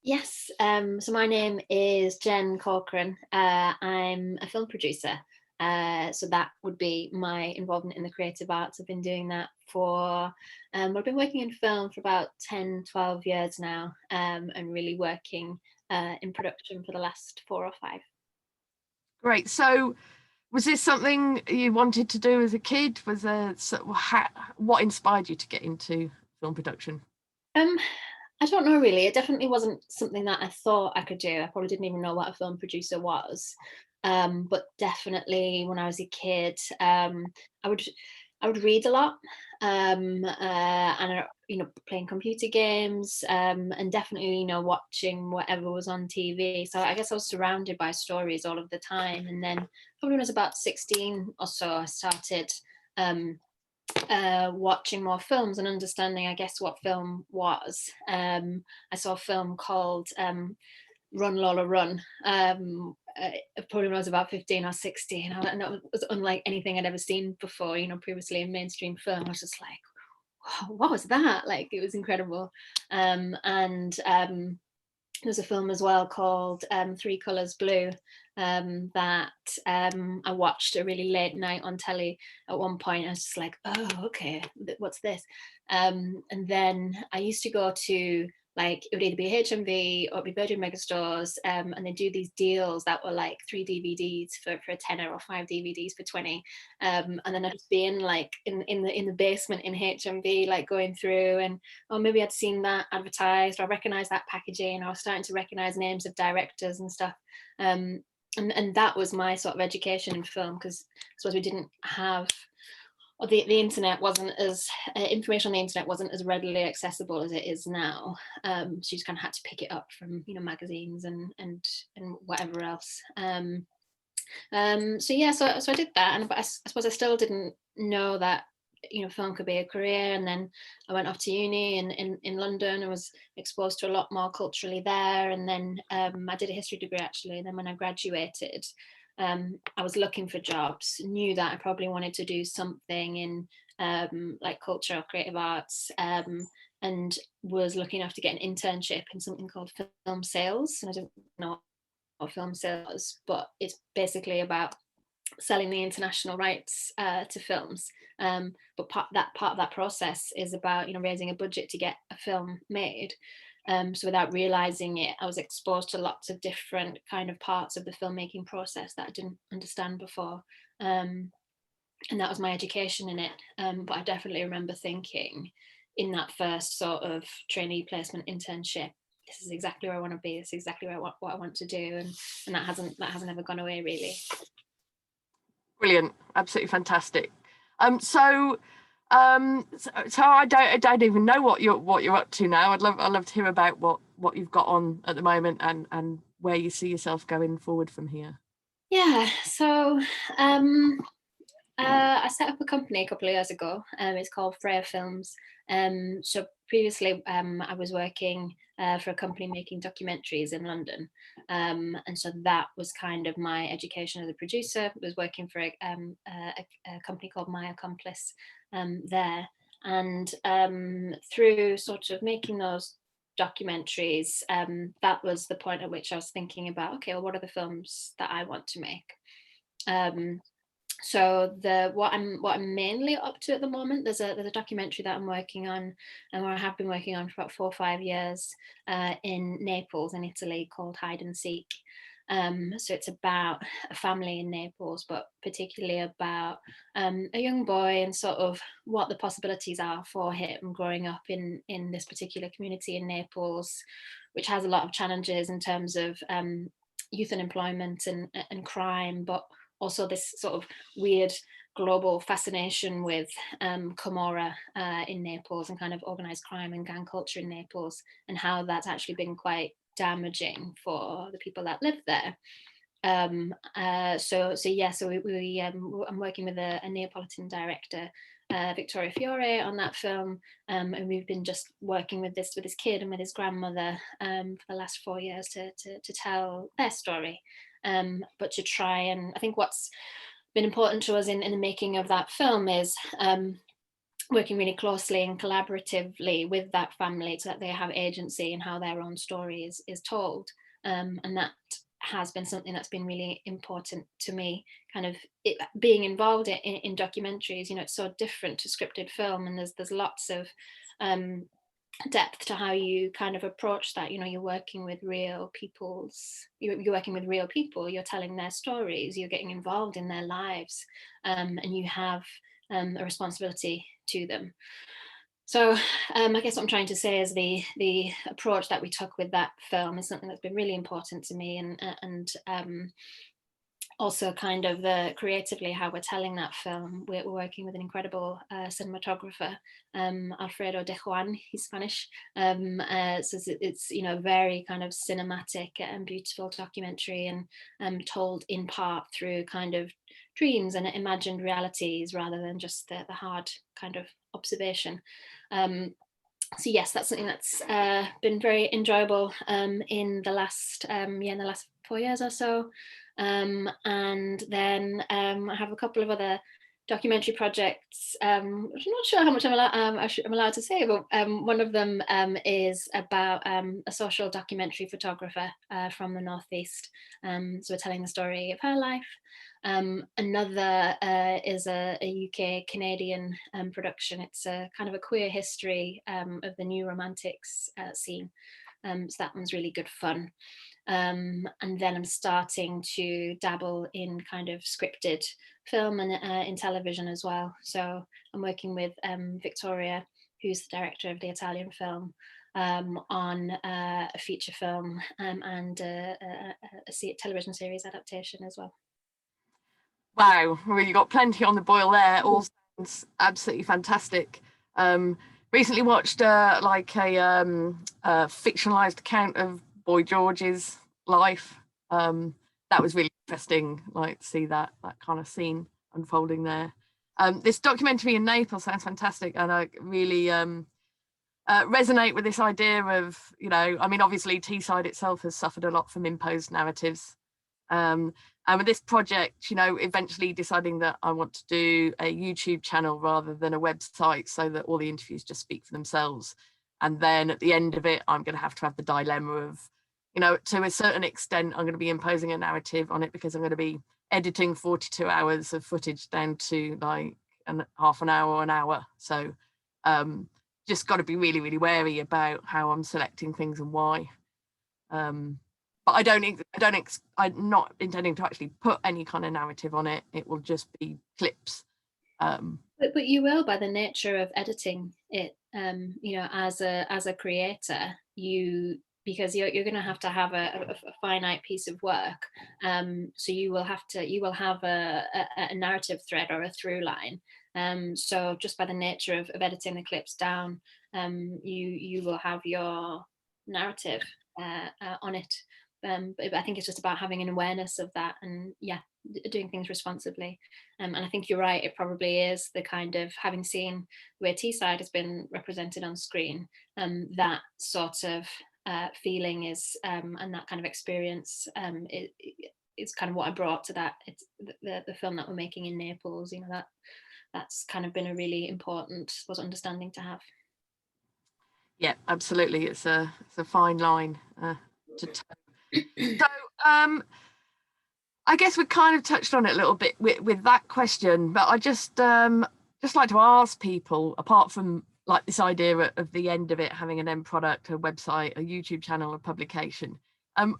Yes, so my name is Jen Corcoran. I'm a film producer. So that would be my involvement in the creative arts. I've been doing that for, I've been working in film for about 10, 12 years now, and really working in production for the last 4 or 5. Great. So, was this something you wanted to do as a kid? Was there what inspired you to get into film production? Um, I don't know really. It definitely wasn't something that I thought I could do. I probably didn't even know what a film producer was. But definitely when I was a kid, I would I would read a lot, and playing computer games, and definitely watching whatever was on TV. So I guess I was surrounded by stories all of the time. And then probably when I was about 16 or so, I started. Um, Watching more films and understanding, I guess, what film was. I saw a film called Run Lola Run. Probably when I was about 15 or 16, and that was unlike anything I'd ever seen before. Previously in mainstream film, I was just like, wow, what was that? Like, it was incredible. And There's a film as well called Three Colors Blue, that I watched a really late night on telly at one point. I was just like, oh, okay, what's this? And then I used to go to, like, it would either be HMV or it'd be Virgin Megastores, and they do these deals that were like 3 DVDs for a tenner or 5 DVDs for 20. And then I'd just be in, like, in the basement in HMV, like, going through, and or maybe I'd seen that advertised, or I recognised that packaging, or I was starting to recognise names of directors and stuff. And that was my sort of education in film, because I suppose we didn't have, or the internet wasn't as, information on the internet wasn't as readily accessible as it is now. So you just kind of had to pick it up from magazines and whatever else. So yeah, so I did that, and but I suppose I still didn't know that film could be a career. And then I went off to uni in London. I was exposed to a lot more culturally there, and then I did a history degree actually. And then when I graduated, I was looking for jobs, knew that I probably wanted to do something in like culture or creative arts, and was lucky enough to get an internship in something called film sales. And I didn't know what film sales, but it's basically about selling the international rights to films. But part of that process is about raising a budget to get a film made. So without realizing it, I was exposed to lots of different kind of parts of the filmmaking process that I didn't understand before. And that was my education in it. But I definitely remember thinking in that first sort of trainee placement internship, this is exactly where I want to be. This is exactly what I want to do, and that hasn't ever gone away really. Brilliant, absolutely fantastic. So, so I don't even know what you're up to now. I'd love to hear about what you've got on at the moment, and where you see yourself going forward from here. Yeah. So I set up a company a couple of years ago. It's called Freya Films. So previously, I was working for a company making documentaries in London, and so that was kind of my education as a producer. I was working for a company called My Accomplice there, and through sort of making those documentaries, that was the point at which I was thinking about, okay, well, what are the films that I want to make? Um, so what I'm mainly up to at the moment, there's a documentary that I'm working on, and where I have been working on for about 4 or 5 years, in Naples in Italy, called Hide and Seek. So it's about a family in Naples, but particularly about a young boy and sort of what the possibilities are for him growing up in this particular community in Naples, which has a lot of challenges in terms of youth unemployment and crime, but also this sort of weird global fascination with Camorra in Naples, and kind of organized crime and gang culture in Naples, and how that's actually been quite damaging for the people that live there. I'm working with a Neapolitan director, Victoria Fiore, on that film, and we've been just working with this kid and with his grandmother for the last 4 years to tell their story, but to try, and I think what's been important to us in the making of that film is working really closely and collaboratively with that family so that they have agency in how their own story is told. And that has been something that's been really important to me, kind of being involved in documentaries. It's so different to scripted film, and there's lots of depth to how you kind of approach that. You're working with real you're working with real people, you're telling their stories, you're getting involved in their lives, and you have a responsibility to them. So I guess what I'm trying to say is the approach that we took with that film is something that's been really important to me, and also kind of creatively how we're telling that film. We're working with an incredible cinematographer, Alfredo de Juan, he's Spanish. So it's very kind of cinematic and beautiful documentary, and told in part through kind of dreams and imagined realities rather than just the hard kind of observation. So yes, that's something that's been very enjoyable in the last 4 years or so. And then I have a couple of other documentary projects. I'm not sure how much I'm allowed to say, but one of them is about a social documentary photographer from the Northeast. So we're telling the story of her life. Another is a UK Canadian production. It's a kind of a queer history of the New Romantics scene. So that one's really good fun. And then I'm starting to dabble in kind of scripted film and in television as well. So I'm working with Victoria, who's the director of the Italian film, on a feature film and a television series adaptation as well. Wow, well, you got plenty on the boil there. All sounds absolutely fantastic. Recently watched a fictionalized account of Boy George's life. That was really interesting, like to see that kind of scene unfolding there. This documentary in Naples sounds fantastic, and I really resonate with this idea of, I mean, obviously Teesside itself has suffered a lot from imposed narratives. And with this project, eventually deciding that I want to do a YouTube channel rather than a website, so that all the interviews just speak for themselves. And then at the end of it, I'm going to have the dilemma of, to a certain extent, I'm going to be imposing a narrative on it because I'm going to be editing 42 hours of footage down to like half an hour or an hour. So just got to be really, really wary about how I'm selecting things and why. But I'm not intending to actually put any kind of narrative on it. It will just be clips. But you will, by the nature of editing it, as a creator, because you're going to have a finite piece of work. So you will have a narrative thread or a through line. So just by the nature of editing the clips down, you will have your narrative on it. But I think it's just about having an awareness of that, and doing things responsibly. And I think you're right, it probably is the kind of, having seen where Teesside has been represented on screen, that sort of feeling is, and that kind of experience is kind of what I brought to that. It's the film that we're making in Naples, that's kind of been a really important understanding to have. Yeah, absolutely. It's a fine line to toe. So I guess we kind of touched on it a little bit with that question, but I just like to ask people, apart from like this idea of the end of it having an end product, a website, a YouTube channel, a publication,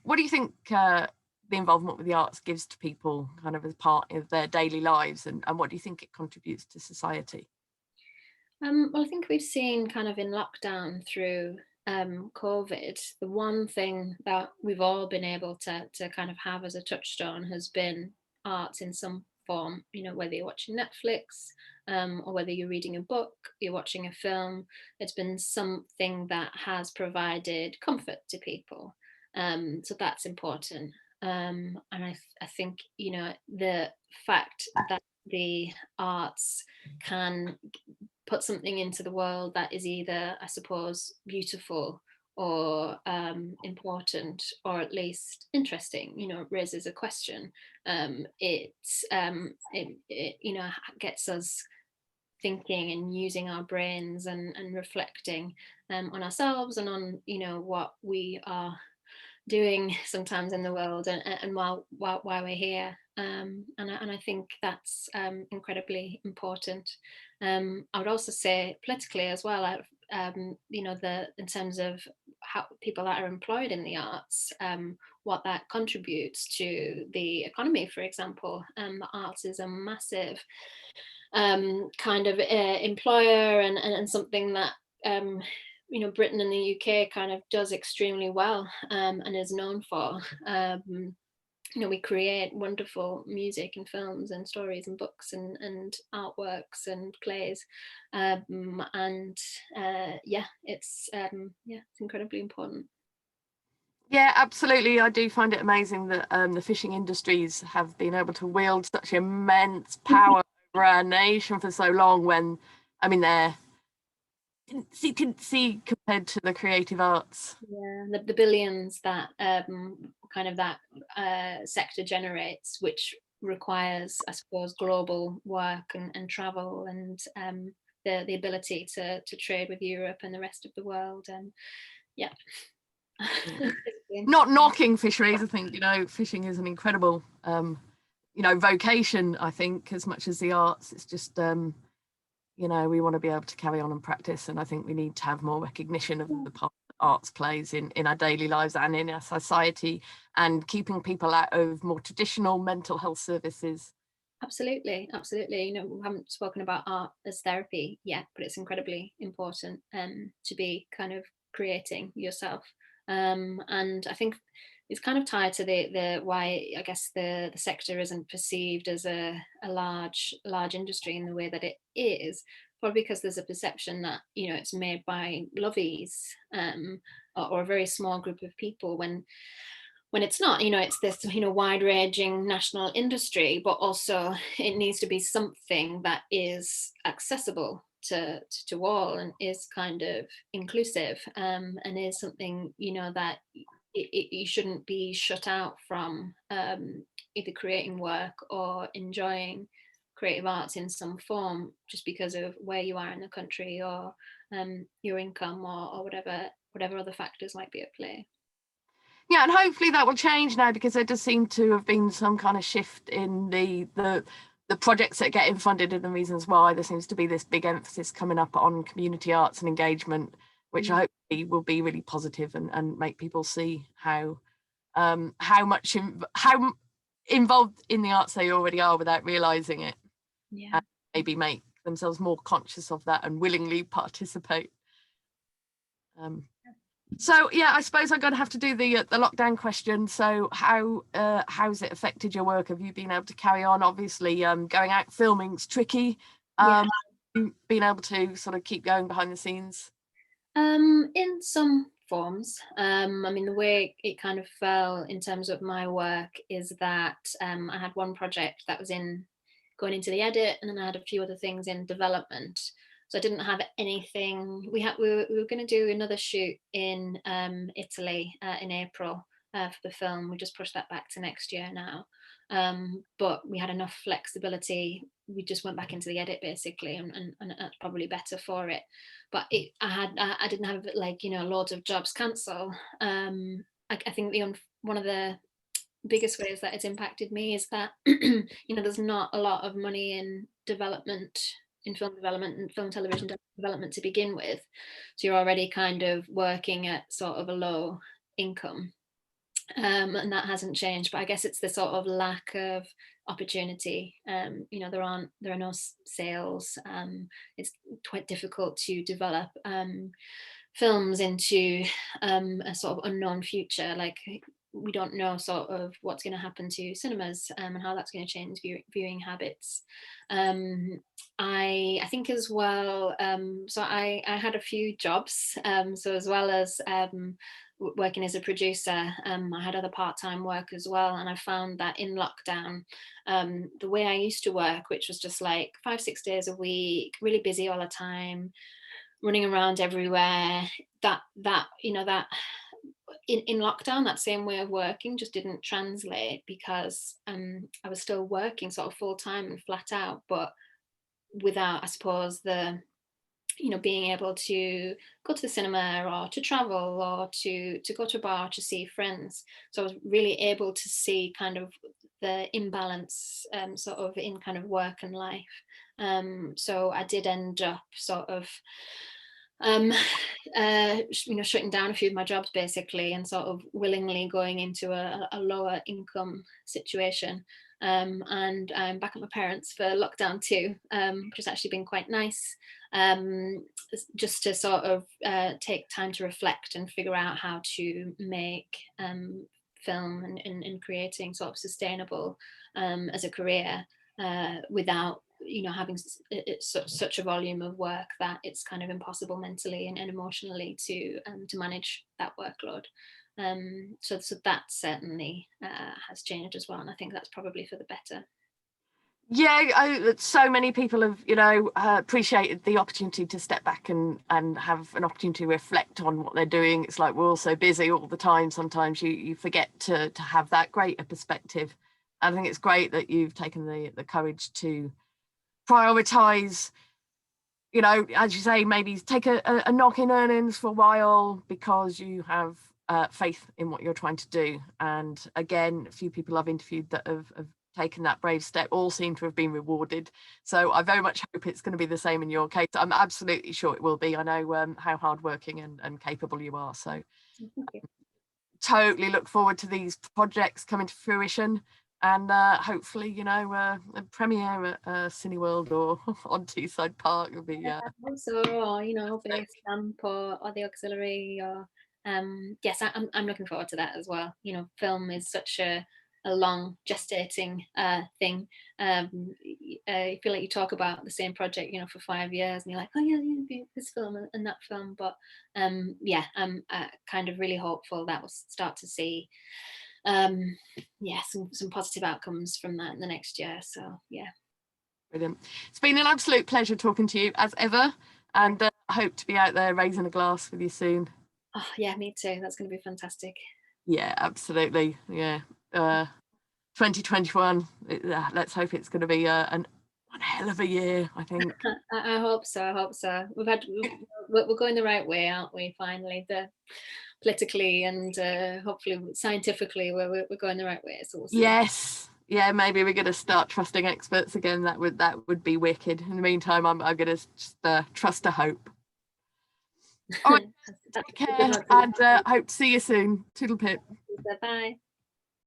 what do you think the involvement with the arts gives to people kind of as part of their daily lives, and what do you think it contributes to society? Well, I think we've seen kind of in lockdown through COVID, the one thing that we've all been able to kind of have as a touchstone has been arts in some form. Whether you're watching Netflix, or whether you're reading a book, you're watching a film, it's been something that has provided comfort to people. So that's important. And I think the fact that the arts can put something into the world that is either, I suppose, beautiful or important, or at least interesting, raises a question. It gets us thinking and using our brains and reflecting on ourselves and on, what we are doing sometimes in the world, and while we're here. And I think that's incredibly important. I would also say politically as well. The in terms of how people that are employed in the arts, what that contributes to the economy, for example. The arts is a massive kind of employer, and something that Britain and the UK kind of does extremely well, and is known for. We create wonderful music and films and stories and books and artworks and plays, and it's incredibly important. Yeah, absolutely. I do find it amazing that the fishing industries have been able to wield such immense power over our nation for so long. When, I mean, they're see compared to the creative arts. Yeah, the billions that kind of that sector generates, which requires, I suppose, global work and travel, and the ability to trade with Europe and the rest of the world. And yeah. Yeah. Not knocking fisheries, I think fishing is an incredible vocation. I think as much as the arts, it's just we want to be able to carry on and practice, and I think we need to have more recognition of the part that arts plays in our daily lives and in our society, and keeping people out of more traditional mental health services. Absolutely. We haven't spoken about art as therapy yet, but it's incredibly important to be kind of creating yourself. And I think it's kind of tied to the why I guess the sector isn't perceived as a large industry in the way that it is. Probably because there's a perception that it's made by lovies, or a very small group of people, when it's not. It's this wide ranging national industry, but also it needs to be something that is accessible to all, and is kind of inclusive, and is something that you shouldn't be shut out from, either creating work or enjoying creative arts in some form, just because of where you are in the country, or your income, or whatever other factors might be at play. Yeah, and hopefully that will change now, because there does seem to have been some kind of shift in the projects that are getting funded and the reasons why. There seems to be this big emphasis coming up on community arts and engagement, which I hope will be really positive, and make people see how involved in the arts they already are without realizing it. Yeah. And maybe make themselves more conscious of that and willingly participate. So yeah, I suppose I'm going to have to do the lockdown question. So how's it affected your work? Have you been able to carry on? Obviously, going out filming's tricky. Being able to sort of keep going behind the scenes. In some forms. I mean, the way it kind of fell in terms of my work is that I had one project that was going into the edit, and then I had a few other things in development. So I didn't have anything. We were going to do another shoot in Italy in April for the film. We just pushed that back to next year now. But we had enough flexibility. We just went back into the edit basically, and that's probably better for it. But I didn't have loads of jobs cancel. I think one of the biggest ways that it's impacted me is that there's not a lot of money in film development and film television development to begin with, so you're already kind of working at sort of a low income, and that hasn't changed. But I guess it's the sort of lack of opportunity. There are no sales. It's quite difficult to develop films into a sort of unknown future. Like, we don't know sort of what's going to happen to cinemas, and how that's going to change viewing habits. I think as well. So I had a few jobs. So as well as working as a producer, I had other part-time work as well, and I found that in lockdown, the way I used to work, which was just like 5-6 days a week, really busy all the time, running around everywhere, that in lockdown, that same way of working just didn't translate, because I was still working sort of full time and flat out, but without, I suppose, the, being able to go to the cinema or to travel or to go to a bar to see friends. So I was really able to see kind of the imbalance, sort of in kind of work and life. So I did end up sort of um, shutting down a few of my jobs basically, and sort of willingly going into a lower income situation. And I'm back at my parents for lockdown too, which has actually been quite nice. Just to sort of take time to reflect and figure out how to make film and creating sort of sustainable as a career, without having such a volume of work that it's kind of impossible mentally and emotionally to manage that workload. So that certainly has changed as well, and I think that's probably for the better. Yeah, so many people have, appreciated the opportunity to step back and have an opportunity to reflect on what they're doing. It's like we're all so busy all the time. Sometimes you forget to have that greater perspective. I think it's great that you've taken the courage to prioritize, as you say, maybe take a knock in earnings for a while because you have faith in what you're trying to do. And again, a few people I've interviewed that have taken that brave step all seem to have been rewarded. So I very much hope it's going to be the same in your case. I'm absolutely sure it will be. I know how hardworking and capable you are. So totally look forward to these projects coming to fruition. And hopefully, a premiere at Cineworld or on Teesside Park will be. So, or Base Camp or the Auxiliary, or yes, I'm looking forward to that as well. Film is such a long gestating thing. I feel like you talk about the same project, for 5 years, and you're like, oh yeah, this film and that film. But yeah, I'm kind of really hopeful that we'll start to see some positive outcomes from that in the next year. So yeah. Brilliant. It's been an absolute pleasure talking to you as ever, and I hope to be out there raising a glass with you soon. Oh yeah, me too. That's going to be fantastic. Yeah, absolutely. Yeah. 2021. Let's hope it's going to be one hell of a year, I think. I hope so. I hope so. We're going the right way, aren't we? Finally, politically and hopefully scientifically, we're going the right way. So we'll see. Yes. Yeah, maybe we're going to start trusting experts again. That would be wicked. In the meantime, I'm going to just trust a hope. All right, take care, and hope to see you soon. Toodle pip. Bye.